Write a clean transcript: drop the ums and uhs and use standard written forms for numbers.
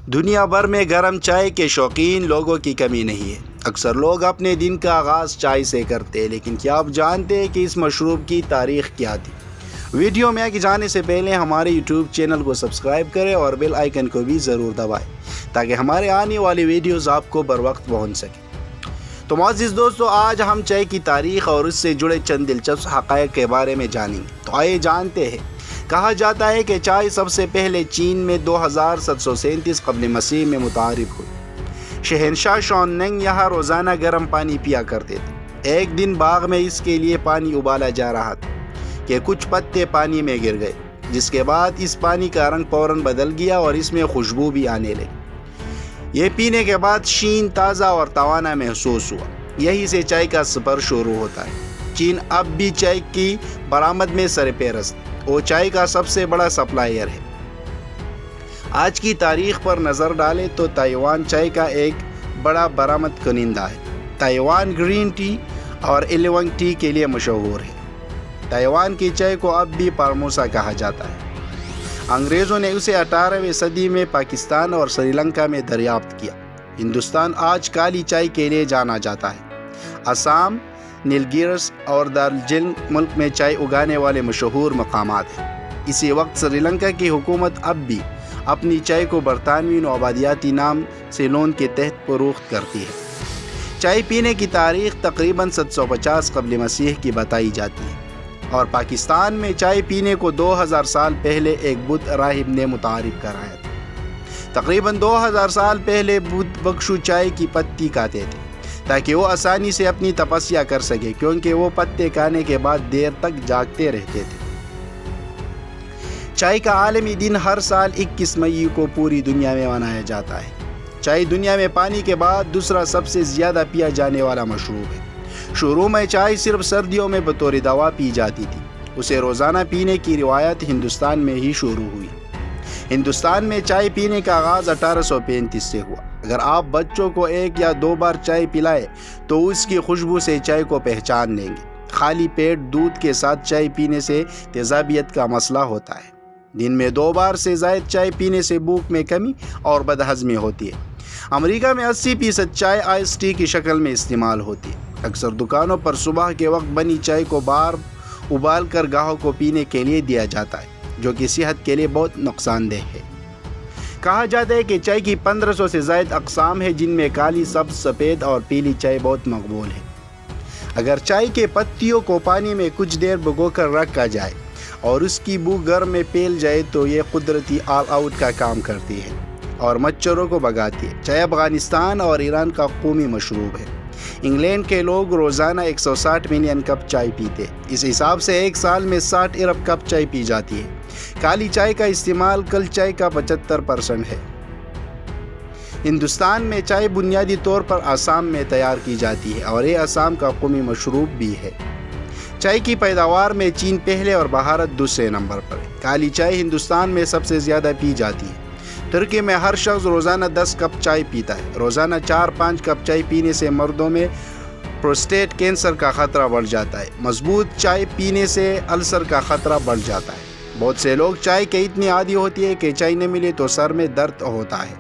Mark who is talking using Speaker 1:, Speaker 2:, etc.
Speaker 1: دنیا بھر میں گرم چائے کے شوقین لوگوں کی کمی نہیں ہے۔ اکثر لوگ اپنے دن کا آغاز چائے سے کرتے ہیں، لیکن کیا آپ جانتے ہیں کہ اس مشروب کی تاریخ کیا تھی؟ ویڈیو میں آگے جانے سے پہلے ہمارے یوٹیوب چینل کو سبسکرائب کریں اور بیل آئیکن کو بھی ضرور دبائیں تاکہ ہمارے آنے والی ویڈیوز آپ کو بر وقت پہنچ سکیں۔ تو معزز دوستو، آج ہم چائے کی تاریخ اور اس سے جڑے چند دلچسپ حقائق کے بارے میں جانیں گے۔ تو آئیے جانتے ہیں۔ کہا جاتا ہے کہ چائے سب سے پہلے چین میں 2737 قبل مسیح میں متعارف ہوئی۔ شہنشاہ شوننگ یہاں روزانہ گرم پانی پیا کرتے تھے۔ ایک دن باغ میں اس کے لیے پانی ابالا جا رہا تھا کہ کچھ پتے پانی میں گر گئے، جس کے بعد اس پانی کا رنگ فوراً بدل گیا اور اس میں خوشبو بھی آنے لگی۔ یہ پینے کے بعد شین، تازہ اور توانا محسوس ہوا۔ یہی سے چائے کا سفر شروع ہوتا ہے۔ چین اب بھی چائے کی برآمد میں سرفہرست ہے۔ وہ چائے کا سب سے بڑا سپلائر ہے۔ آج کی تاریخ پر نظر ڈالیں تو تائیوان چائے کا ایک بڑا برآمد کنندہ ہے۔ تائیوان گرین ٹی اور ایلونگ ٹی کے لیے مشہور ہے۔ تائیوان کی چائے کو اب بھی فارموسا کہا جاتا ہے۔ انگریزوں نے اسے 18ویں صدی میں پاکستان اور سری لنکا میں دریافت کیا۔ ہندوستان آج کالی چائے کے لیے جانا جاتا ہے۔ آسام، نیلگیرس اور دارجلنگ ملک میں چائے اگانے والے مشہور مقامات ہیں۔ اسی وقت سری لنکا کی حکومت اب بھی اپنی چائے کو برطانوی نوآبادیاتی نام سیلون کے تحت فروخت کرتی ہے۔ چائے پینے کی تاریخ تقریباً 750 قبل مسیح کی بتائی جاتی ہے، اور پاکستان میں چائے پینے کو 2000 سال پہلے ایک بدھ راہب نے متعارف کرایا تھا۔ تقریباً 2000 سال پہلے بدھ بھکشو چائے کی پتی کھاتے تھے تاکہ وہ آسانی سے اپنی تپسیا کر سکے، کیونکہ وہ پتے کھانے کے بعد دیر تک جاگتے رہتے تھے۔ چائے کا عالمی دن ہر سال 21 مئی کو پوری دنیا میں منایا جاتا ہے۔ چائے دنیا میں پانی کے بعد دوسرا سب سے زیادہ پیا جانے والا مشروب ہے۔ شروع میں چائے صرف سردیوں میں بطور دوا پی جاتی تھی۔ اسے روزانہ پینے کی روایت ہندوستان میں ہی شروع ہوئی۔ ہندوستان میں چائے پینے کا آغاز 1835 سے ہوا۔ اگر آپ بچوں کو 1 یا 2 بار چائے پلائے تو اس کی خوشبو سے چائے کو پہچان لیں گے۔ خالی پیٹ دودھ کے ساتھ چائے پینے سے تیزابیت کا مسئلہ ہوتا ہے۔ دن میں 2 بار سے زائد چائے پینے سے بھوک میں کمی اور بدہضمی ہوتی ہے۔ امریکہ میں 80% چائے آئس ٹی کی شکل میں استعمال ہوتی ہے۔ اکثر دکانوں پر صبح کے وقت بنی چائے کو بار ابال کر گاہک کو پینے کے لیے دیا جاتا ہے، جو کہ صحت کے لیے بہت نقصان دہ ہے۔ کہا جاتا ہے کہ چائے کی 1500 سے زائد اقسام ہیں، جن میں کالی، سبز، سفید اور پیلی چائے بہت مقبول ہے۔ اگر چائے کے پتیوں کو پانی میں کچھ دیر بھگو کر رکھا جائے اور اس کی بو گرم میں پھیل جائے تو یہ قدرتی آل آؤٹ کا کام کرتی ہے اور مچھروں کو بھگاتی ہے۔ چائے افغانستان اور ایران کا قومی مشروب ہے۔ انگلینڈ کے لوگ روزانہ 160 ملین کپ چائے پیتے ہیں۔ اس حساب سے ایک سال میں 60 ارب کپ چائے پی جاتی ہے۔ کالی چائے کا استعمال کل چائے کا 75% ہے۔ ہندوستان میں چائے بنیادی طور پر آسام میں تیار کی جاتی ہے اور یہ آسام کا قومی مشروب بھی ہے۔ چائے کی پیداوار میں چین پہلے اور بھارت دوسرے نمبر پر ہے۔ کالی چائے ہندوستان میں سب سے زیادہ پی جاتی ہے۔ ترکی میں ہر شخص روزانہ 10 کپ چائے پیتا ہے۔ روزانہ 4-5 کپ چائے پینے سے مردوں میں پروسٹیٹ کینسر کا خطرہ بڑھ جاتا ہے۔ مضبوط چائے پینے سے السر کا خطرہ بڑھ جاتا ہے۔ بہت سے لوگ چائے کے اتنے عادی ہوتی ہے کہ چائے نہ ملے تو سر میں درد ہوتا ہے۔